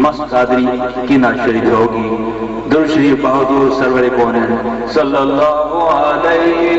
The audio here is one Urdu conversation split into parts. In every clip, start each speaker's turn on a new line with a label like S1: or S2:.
S1: مست قادری کی نعت شریف ہوگی۔ درود شریف حضور سرور کونین صلی اللہ علیہ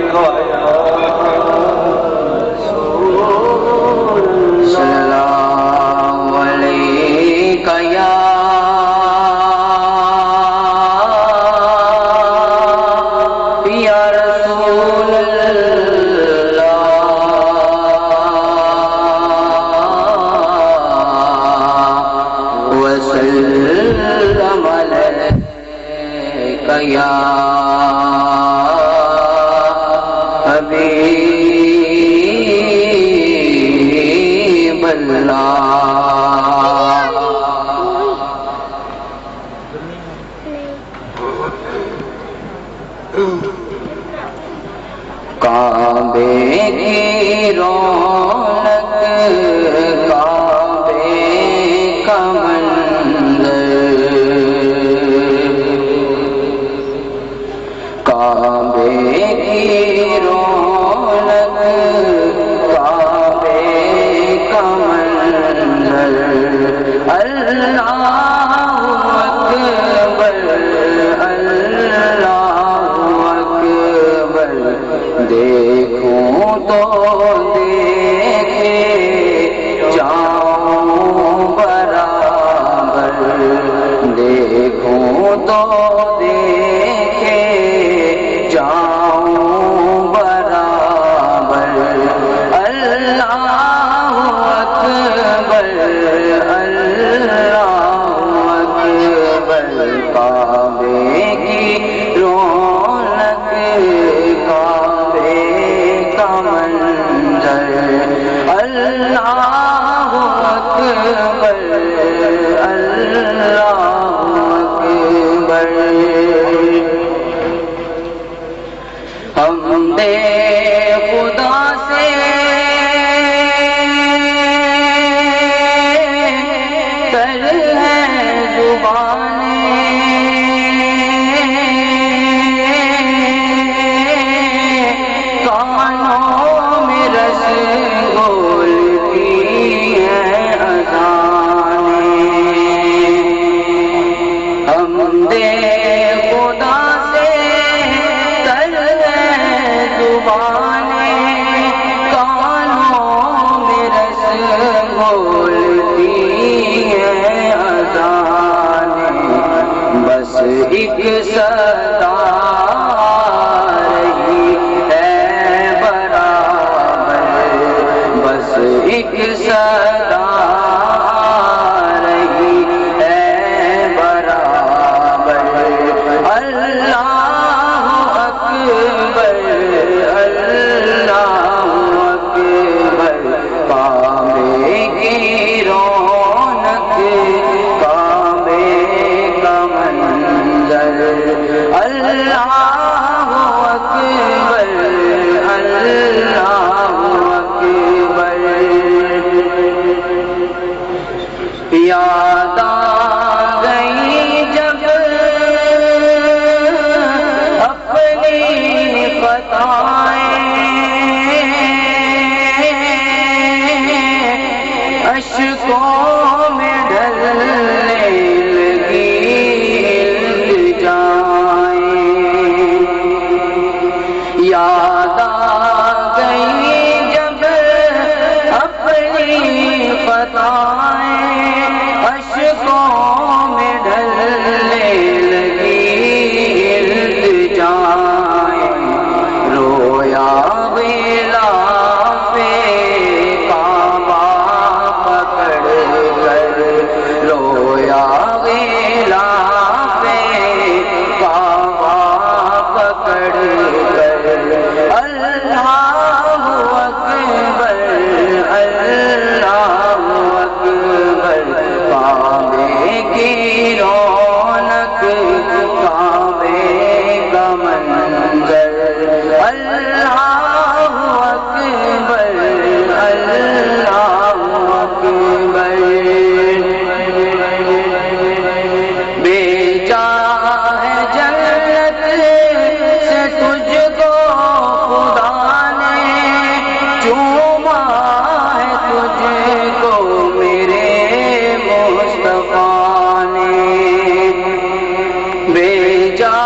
S2: بھیجا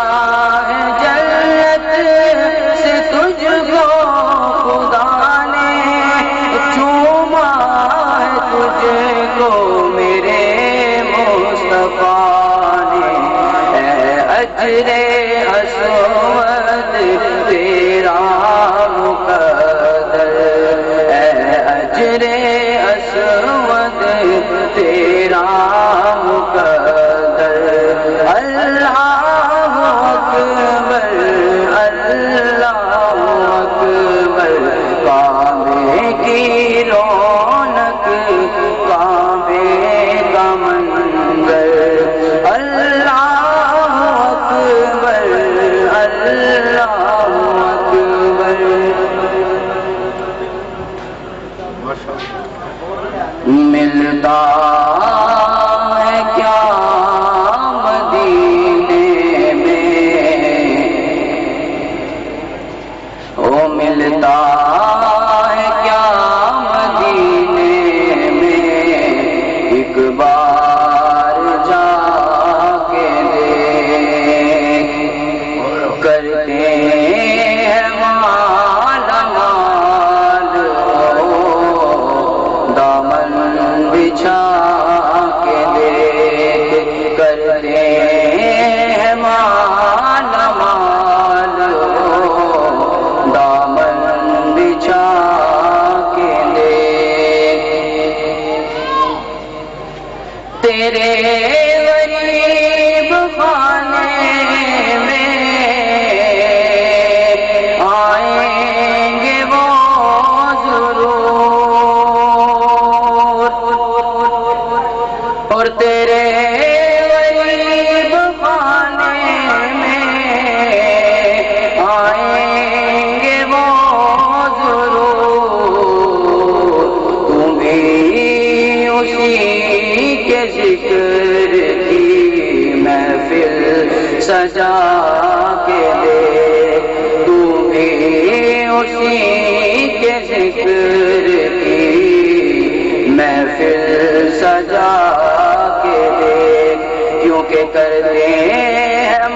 S2: ہے جنت سے تجھ کو خدا نے، چوما ہے تجھ کو میرے مصطفیٰ نے، اے اجر اسود تیرا مقدر، اے اجر اسود تیرا مقدر، اللہ اکبر اللہ اکبر، کعبے کی رونق کعبے کا منظر، اللہ اکبر اللہ اکبر۔ ملتا ہے کیا مدینے میں، او ملتا ہے کیا مدینے میں، ایک بار جا کے دیکھ، کرتے ہیں مالا مال دامن بچھا کے دیکھ، کرتے ہیں مالا مال دامن بچھا کے دیکھ، تیرے غریب خانے میں آئیں گے وہ ضرور، اور تیرے غریب خانے میں آئیں گے وہ ضرور، تم بھی اسی کے ذکر کی محفل سجا کے دے، تو بھی اسی کے ذکر کی محفل سجا کے دے، کیونکہ کرتے ہیں